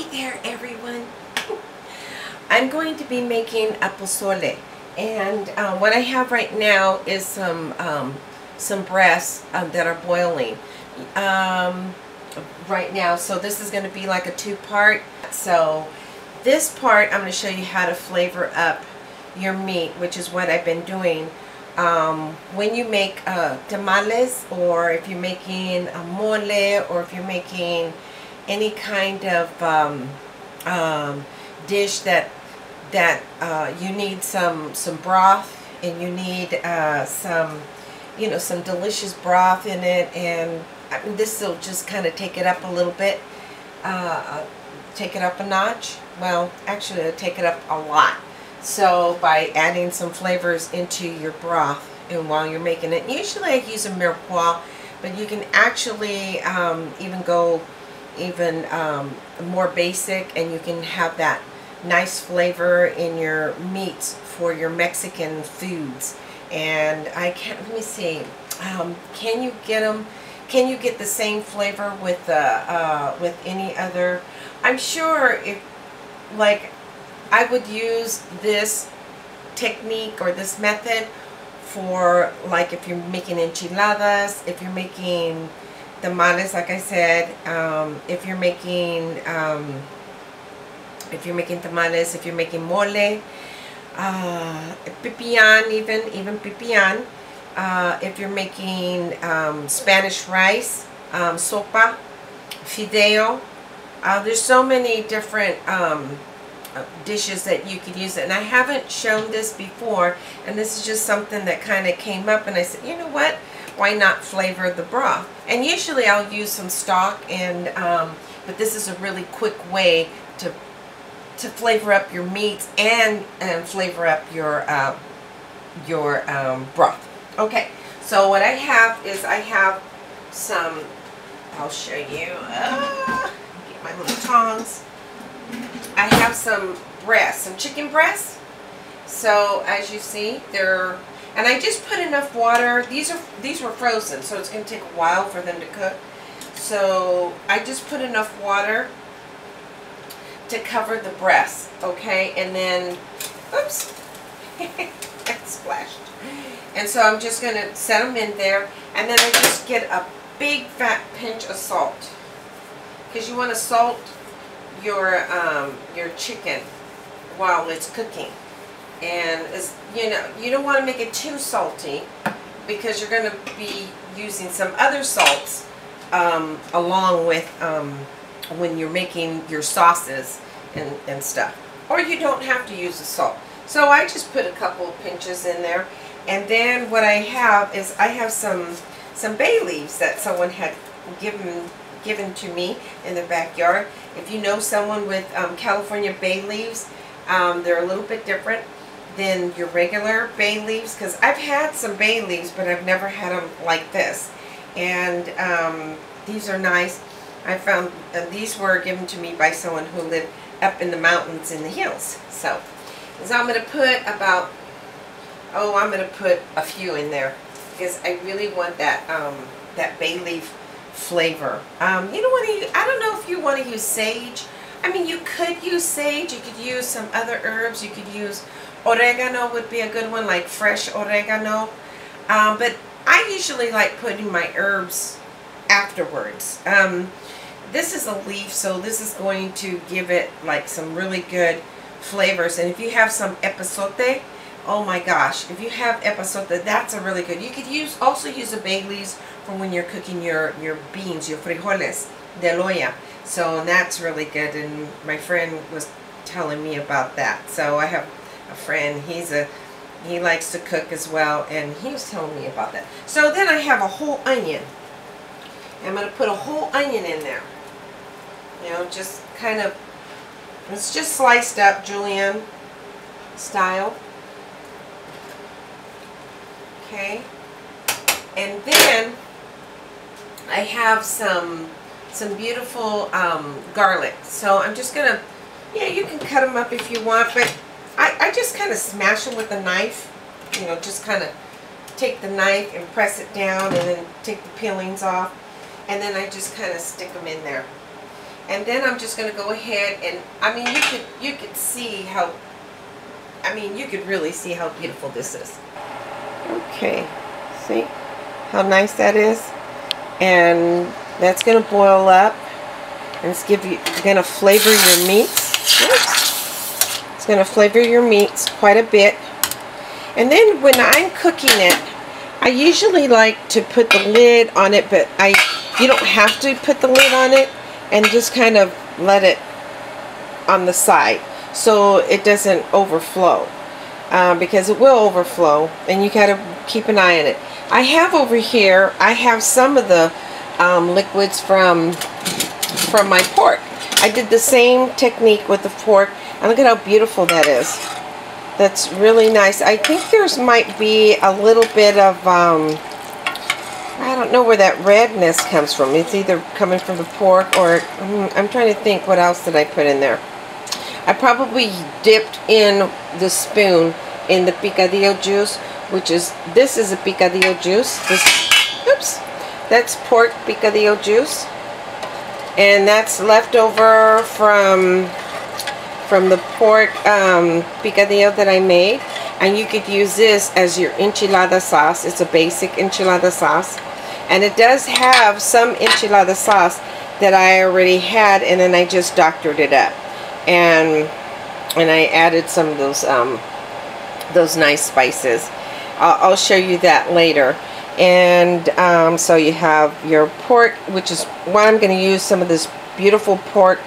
Hey there everyone. I'm going to be making a pozole, and what I have right now is some breasts that are boiling right now. So this is going to be like a two-part. So this part I'm going to show you how to flavor up your meat, which is what I've been doing. When you make tamales, or if you're making a mole, or if you're making any kind of dish that you need some broth, and you need some delicious broth in it, and this will just kind of take it up a little bit, take it up a notch. Well, actually it'll take it up a lot. So by adding some flavors into your broth and while you're making it, usually I use a mirepoix, but you can actually even go more basic, and you can have that nice flavor in your meats for your Mexican foods. And I can't, let me see, can you get them? Can you get the same flavor with any other? I'm sure if, like, I would use this technique or this method for, like, if you're making enchiladas, if you're making tamales, like I said, if you're making tamales, if you're making mole, pipián, even pipián, if you're making Spanish rice, sopa, fideo. There's so many different dishes that you could use it, and I haven't shown this before, and this is just something that kind of came up, and I said, you know what, why not flavor the broth? And usually I'll use some stock, and but this is a really quick way to flavor up your meats and flavor up your broth. Okay, so what I have is some, I'll show you, get my little tongs. I have some breasts, some chicken breasts. So as you see, they're, and I just put enough water. These were frozen, so it's going to take a while for them to cook. So I just put enough water to cover the breasts, okay? And then, oops, that splashed. And so I'm just going to set them in there, and then I just get a big fat pinch of salt, because you want to salt your chicken while it's cooking. And you don't want to make it too salty, because you're going to be using some other salts along with when you're making your sauces and stuff. Or you don't have to use the salt. So I just put a couple of pinches in there. And then what I have is some bay leaves that someone had given to me in the backyard. If you know someone with California bay leaves, they're a little bit different than your regular bay leaves, because I've had some bay leaves, but I've never had them like this. And these are nice. I found these were given to me by someone who lived up in the mountains in the hills. So I'm going to put about, I'm going to put a few in there, because I really want that that bay leaf flavor. You don't want to, I don't know if you want to use sage. I mean, you could use sage, you could use some other herbs, you could use oregano would be a good one, like fresh oregano. But I usually like putting my herbs afterwards. This is a leaf, so this is going to give it like some really good flavors. And if you have some epazote, oh my gosh, if you have epazote, that's a really good. You could also use the bay leaves for when you're cooking your beans, your frijoles de olla. So that's really good, and my friend was telling me about that. So I have a friend, he likes to cook as well, and he was telling me about that. So then I have a whole onion. I'm going to put a whole onion in there. You know, just kind of, it's just sliced up julienne style. Okay. And then I have some beautiful garlic. So I'm just going to, yeah, you can cut them up if you want, but I just kind of smash them with a knife. You know, just kind of take the knife and press it down, and then take the peelings off, and then I just kind of stick them in there. And then I'm just going to go ahead and, I mean, you could see how, I mean, you could really see how beautiful this is. Okay, see how nice that is? And that's going to boil up, and it's going to flavor your meats. Oops. It's going to flavor your meats quite a bit. And then when I'm cooking it, I usually like to put the lid on it, but you don't have to put the lid on it, and just kind of let it on the side so it doesn't overflow, because it will overflow, and you gotta keep an eye on it. I have over here, I have some of the liquids from my pork. I did the same technique with the pork, and look at how beautiful that is. That's really nice. I think there's might be a little bit of I don't know where that redness comes from. It's either coming from the pork or I'm trying to think what else did I put in there. I probably dipped in the spoon in the picadillo juice, which is, this is a picadillo juice. Oops, that's pork picadillo juice, and that's leftover from the pork picadillo that I made. And you could use this as your enchilada sauce. It's a basic enchilada sauce. And it does have some enchilada sauce that I already had, and then I just doctored it up. And I added some of those nice spices. I'll show you that later. And so you have your pork, which is what I'm going to use some of this beautiful pork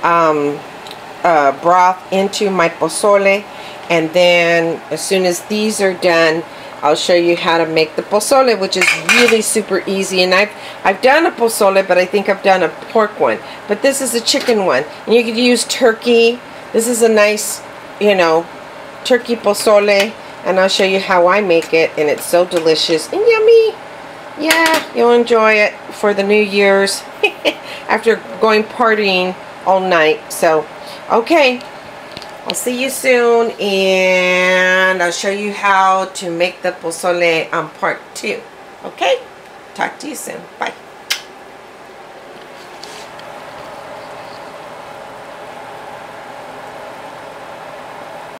broth into my pozole. And then as soon as these are done, I'll show you how to make the pozole, which is really super easy. And I've done a pozole, but I think I've done a pork one. But this is a chicken one. And you could use turkey. This is a nice, you know, turkey pozole. And I'll show you how I make it. And it's so delicious and yummy. Yeah, you'll enjoy it for the New Year's after going partying all night. So, okay. I'll see you soon, and I'll show you how to make the pozole on part 2. Okay? Talk to you soon. Bye.